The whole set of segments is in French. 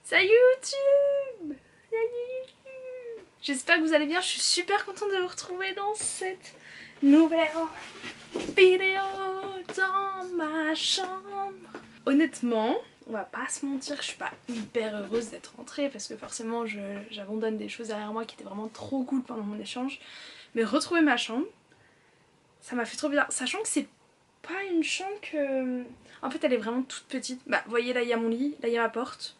Salut YouTube! Salut YouTube! J'espère que vous allez bien, je suis super contente de vous retrouver dans cette nouvelle vidéo dans ma chambre. Honnêtement, on va pas se mentir, je suis pas hyper heureuse d'être rentrée parce que forcément j'abandonne des choses derrière moi qui étaient vraiment trop cool pendant mon échange. Mais retrouver ma chambre, ça m'a fait trop bizarre, sachant que c'est pas une chambre que... En fait elle est vraiment toute petite. Bah vous voyez là il y a mon lit, là il y a ma porte.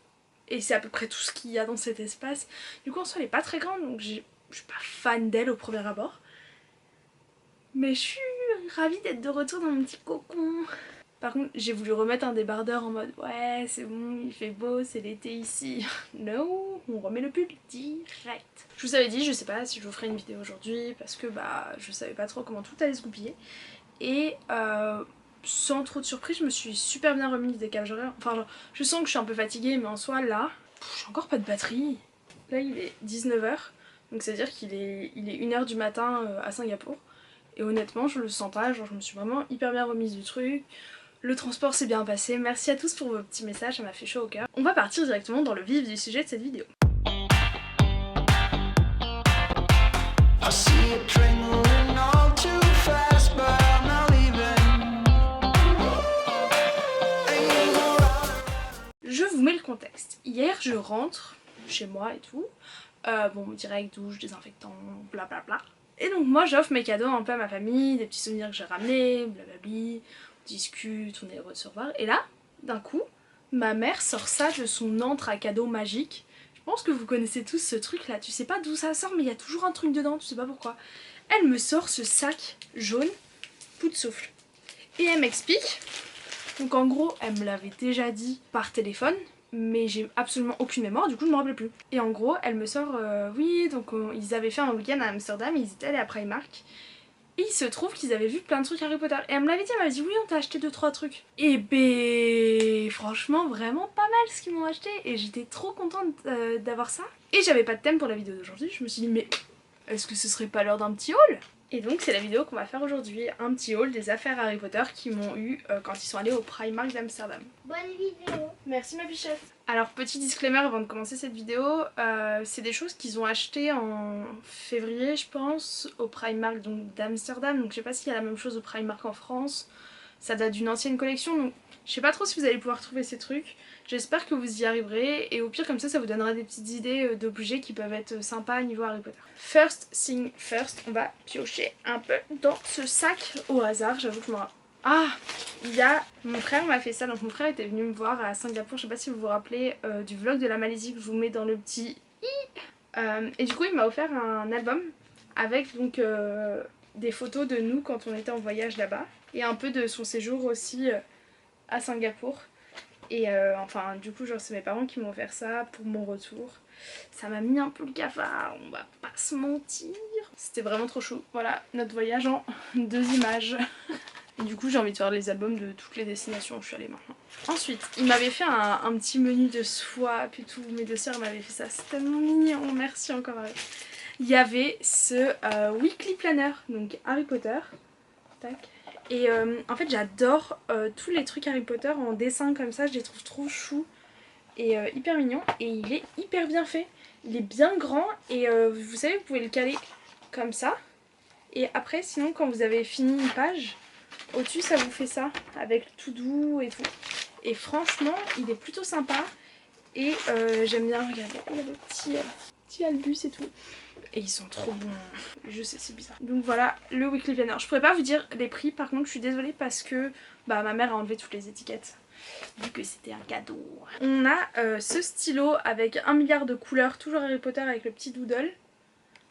Et c'est à peu près tout ce qu'il y a dans cet espace. Du coup en soi elle est pas très grande donc je suis pas fan d'elle au premier abord. Mais je suis ravie d'être de retour dans mon petit cocon. Par contre j'ai voulu remettre un débardeur en mode ouais c'est bon il fait beau c'est l'été ici. No, on remet le pull direct. Je vous avais dit je sais pas si je vous ferai une vidéo aujourd'hui parce que bah je savais pas trop comment tout allait se goupiller. Et sans trop de surprise, je me suis super bien remise des cages horaires. Enfin, genre, je sens que je suis un peu fatiguée, mais en soi, là, j'ai encore pas de batterie. Là, il est 19 h, donc c'est-à-dire qu'il est 1 h du matin à Singapour. Et honnêtement, je le sens pas, genre, je me suis vraiment hyper bien remise du truc. Le transport s'est bien passé. Merci à tous pour vos petits messages, ça m'a fait chaud au cœur. On va partir directement dans le vif du sujet de cette vidéo. Je vous mets le contexte. Hier, je rentre chez moi et tout. Bon, direct, douche, désinfectant, blablabla. Et donc moi, j'offre mes cadeaux un peu à ma famille, des petits souvenirs que j'ai ramenés, blablabli. On discute, on est heureux de se revoir. Et là, d'un coup, ma mère sort ça de son antre à cadeaux magique. Je pense que vous connaissez tous ce truc là. Tu sais pas d'où ça sort, mais il y a toujours un truc dedans, tu sais pas pourquoi. Elle me sort ce sac jaune, coup de souffle. Et elle m'explique. Donc en gros, elle me l'avait déjà dit par téléphone, mais j'ai absolument aucune mémoire, du coup je me rappelle plus. Et en gros, elle me sort, oui, donc ils avaient fait un week-end à Amsterdam, ils étaient allés à Primark. Et il se trouve qu'ils avaient vu plein de trucs Harry Potter. Et elle m'avait dit oui, on t'a acheté 2-3 trucs. Et ben franchement, vraiment pas mal ce qu'ils m'ont acheté. Et j'étais trop contente d'avoir ça. Et j'avais pas de thème pour la vidéo d'aujourd'hui, je me suis dit mais est-ce que ce serait pas l'heure d'un petit haul ? Et donc c'est la vidéo qu'on va faire aujourd'hui, un petit haul des affaires Harry Potter qui m'ont eu quand ils sont allés au Primark d'Amsterdam. Bonne vidéo. Merci ma bichette. Alors petit disclaimer avant de commencer cette vidéo, c'est des choses qu'ils ont achetées en février je pense au Primark d'Amsterdam, donc je sais pas s'il y a la même chose au Primark en France. Ça date d'une ancienne collection donc je sais pas trop si vous allez pouvoir trouver ces trucs. J'espère que vous y arriverez et au pire comme ça vous donnera des petites idées d'objets qui peuvent être sympas niveau Harry Potter. First thing first, on va piocher un peu dans ce sac au hasard, j'avoue que je m'en rappelle. Ah, il y a... Mon frère m'a fait ça, donc mon frère était venu me voir à Singapour, je sais pas si vous vous rappelez du vlog de la Malaisie que je vous mets dans le petit i. Et du coup il m'a offert un album avec donc des photos de nous quand on était en voyage là-bas et un peu de son séjour aussi à Singapour. Et enfin du coup genre c'est mes parents qui m'ont offert ça pour mon retour. Ça m'a mis un peu le cafard, on va pas se mentir. C'était vraiment trop chou. Voilà notre voyage en 2 images. Et du coup j'ai envie de faire les albums de toutes les destinations où je suis allée maintenant. Ensuite il m'avait fait un petit menu de swap et tout. Mes deux sœurs m'avaient fait ça, c'est tellement mignon, merci encore. Il y avait ce weekly planner, donc Harry Potter. Tac. Et en fait j'adore tous les trucs Harry Potter en dessin comme ça, je les trouve trop chou et hyper mignon. Et il est hyper bien fait, il est bien grand et vous savez vous pouvez le caler comme ça. Et après sinon quand vous avez fini une page, au-dessus ça vous fait ça avec tout doux et tout. Et franchement il est plutôt sympa et j'aime bien, regardez, il y a le petit Albus et tout. Et ils sont trop bons, je sais c'est bizarre. Donc voilà le weekly planner. Je pourrais pas vous dire les prix par contre, je suis désolée parce que bah, ma mère a enlevé toutes les étiquettes vu que c'était un cadeau. On a ce stylo avec 1 milliard de couleurs, toujours Harry Potter avec le petit doodle.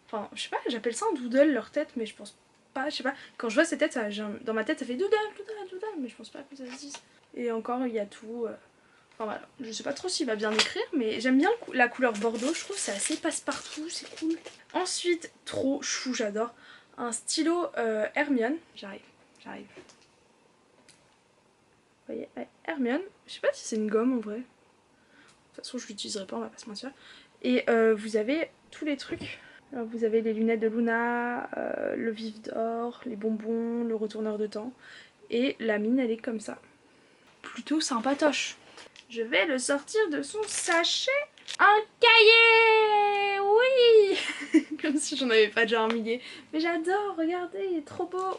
Enfin je sais pas, j'appelle ça un doodle leur tête mais je pense pas, je sais pas. Quand je vois ces têtes, ça, dans ma tête ça fait doodle, doodle, doodle, mais je pense pas que ça se dise. Et encore il y a tout... Enfin voilà, je sais pas trop s'il va bien écrire, mais j'aime bien la couleur bordeaux, je trouve c'est assez passe-partout, c'est cool. Ensuite, trop chou, j'adore, un stylo Hermione, j'arrive. Vous voyez, Hermione, je sais pas si c'est une gomme en vrai. De toute façon je l'utiliserai pas, on va pas se mentir. Et vous avez tous les trucs. Alors, vous avez les lunettes de Luna, le vif d'or, les bonbons, le retourneur de temps. Et la mine elle est comme ça. Plutôt sympatoche. Je vais le sortir de son sachet. Un cahier! Oui! Comme si j'en avais pas déjà un millier. Mais j'adore, regardez, il est trop beau.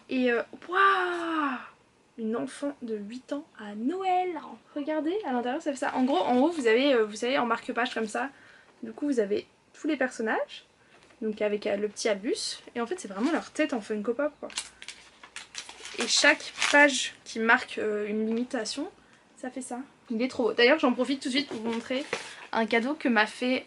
Et waouh! Une enfant de 8 ans à Noël. Regardez, à l'intérieur ça fait ça. En gros, en haut vous avez, vous savez, en marque-page comme ça. Du coup vous avez tous les personnages. Donc avec le petit Albus. Et en fait c'est vraiment leur tête en Funko Pop quoi. Et chaque page qui marque une limitation, ça fait ça. Il est trop beau. D'ailleurs j'en profite tout de suite pour vous montrer un cadeau que m'a fait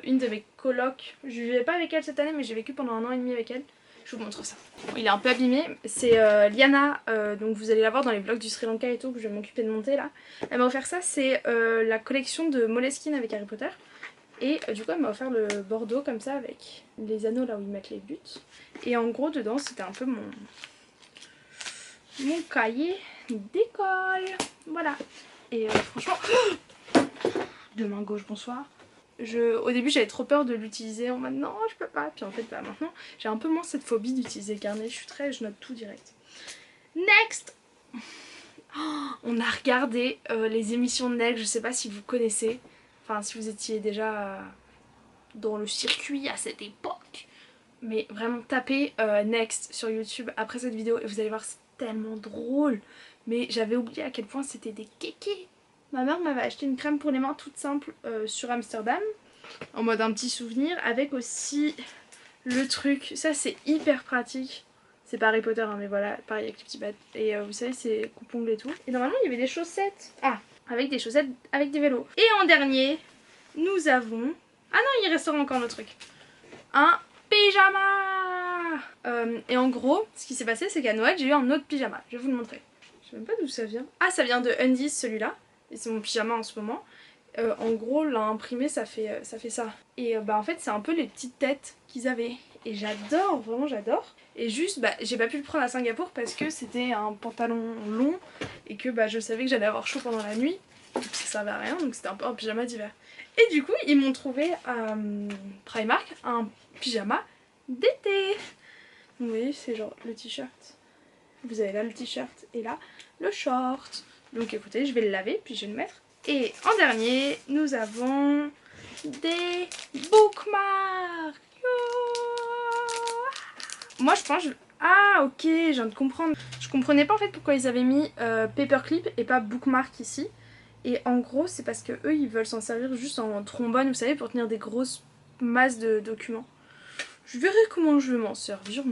une de mes colocs. Je vivais pas avec elle cette année mais j'ai vécu pendant 1 an et demi avec elle. Je vous montre ça. Bon, il est un peu abîmé. C'est Liana, donc vous allez la voir dans les vlogs du Sri Lanka et tout que je vais m'occuper de monter là. Elle m'a offert ça, c'est la collection de Moleskine avec Harry Potter. Et du coup elle m'a offert le bordeaux comme ça avec les anneaux là où ils mettent les buts. Et en gros dedans c'était un peu mon cahier d'école. Voilà. Et franchement... de main gauche, bonsoir. Au début j'avais trop peur de l'utiliser en mode non je peux pas. Puis en fait bah, maintenant j'ai un peu moins cette phobie d'utiliser le carnet. Je note tout direct. Next. Oh, on a regardé les émissions de Next. Je sais pas si vous connaissez. Enfin si vous étiez déjà dans le circuit à cette époque. Mais vraiment tapez Next sur YouTube après cette vidéo et vous allez voir c'est tellement drôle. Mais j'avais oublié à quel point c'était des kékés. Ma mère m'avait acheté une crème pour les mains toute simple sur Amsterdam. En mode un petit souvenir. Avec aussi le truc. Ça c'est hyper pratique. C'est pas Harry Potter hein, mais voilà. Pareil avec les petits bâtons. Et vous savez c'est coupe-ongles et tout. Et normalement il y avait des chaussettes. Ah, avec des chaussettes avec des vélos. Et en dernier, nous avons... Ah non il restera encore le truc. Un pyjama. Et en gros, ce qui s'est passé c'est qu'à Noël j'ai eu un autre pyjama. Je vais vous le montrer. Je sais même pas d'où ça vient. Ah ça vient de Undies celui-là. Et c'est mon pyjama en ce moment. En gros l'imprimé ça fait ça. Et bah en fait c'est un peu les petites têtes qu'ils avaient. Et j'adore, vraiment j'adore. Et juste bah j'ai pas pu le prendre à Singapour parce que c'était un pantalon long. Et que bah je savais que j'allais avoir chaud pendant la nuit. Et puis ça servait à rien donc c'était un peu un pyjama d'hiver. Et du coup ils m'ont trouvé à Primark un pyjama d'été. Vous voyez c'est genre le t-shirt. Vous avez là le t-shirt et là le short. Donc écoutez je vais le laver puis je vais le mettre. Et en dernier nous avons des bookmarks. Moi je pense... Ah ok je viens de comprendre. Je comprenais pas en fait pourquoi ils avaient mis paperclip et pas bookmark ici. Et en gros c'est parce que eux ils veulent s'en servir juste en trombone vous savez pour tenir des grosses masses de documents. Je verrai comment je vais m'en servir.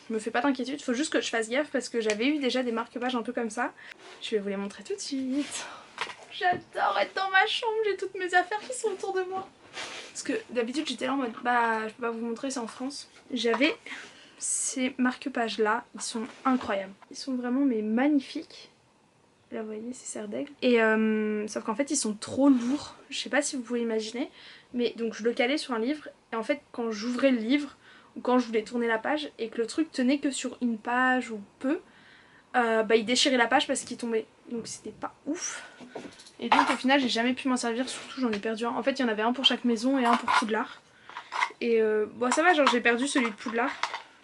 Me fais pas d'inquiétude, faut juste que je fasse gaffe parce que j'avais eu déjà des marque-pages un peu comme ça. Je vais vous les montrer tout de suite. J'adore être dans ma chambre, j'ai toutes mes affaires qui sont autour de moi. Parce que d'habitude j'étais là en mode bah je peux pas vous montrer, c'est en France. J'avais ces marque-pages là, ils sont incroyables. Ils sont vraiment mais magnifiques. Là vous voyez c'est serre d'aigle. Et sauf qu'en fait ils sont trop lourds, je sais pas si vous pouvez imaginer. Mais donc je le calais sur un livre et en fait quand j'ouvrais le livre ou quand je voulais tourner la page et que le truc tenait que sur une page ou peu, bah il déchirait la page parce qu'il tombait. Donc c'était pas ouf. Et donc au final j'ai jamais pu m'en servir, surtout j'en ai perdu un. En fait il y en avait un pour chaque maison et un pour Poudlard. Et bon ça va genre j'ai perdu celui de Poudlard.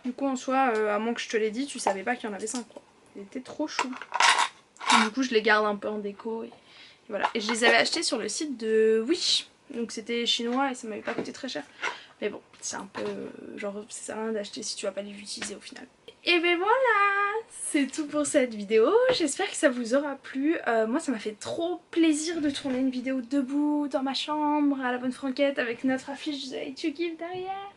Du coup en soi à moins que je te l'ai dit tu savais pas qu'il y en avait 5 quoi. Il était trop chou. Et du coup je les garde un peu en déco et voilà. Et je les avais achetés sur le site de Wish. Donc c'était chinois et ça m'avait pas coûté très cher. Mais bon, c'est un peu genre ça sert à rien d'acheter si tu vas pas les utiliser au final. Et ben voilà, c'est tout pour cette vidéo. J'espère que ça vous aura plu. Moi ça m'a fait trop plaisir de tourner une vidéo debout dans ma chambre à la bonne franquette avec notre affiche de Hate You Give derrière.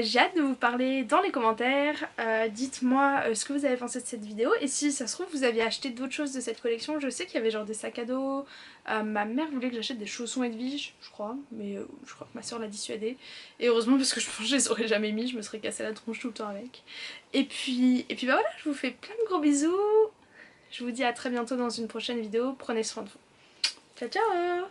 J'ai hâte de vous parler dans les commentaires. Dites-moi ce que vous avez pensé de cette vidéo et si ça se trouve vous aviez acheté d'autres choses de cette collection. Je sais qu'il y avait genre des sacs à dos. Ma mère voulait que j'achète des chaussons Edwige je crois, mais je crois que ma soeur l'a dissuadée. Et heureusement parce que je pense que je les aurais jamais mis, je me serais cassé la tronche tout le temps avec. Et puis bah voilà, je vous fais plein de gros bisous. Je vous dis à très bientôt dans une prochaine vidéo. Prenez soin de vous. Ciao ciao.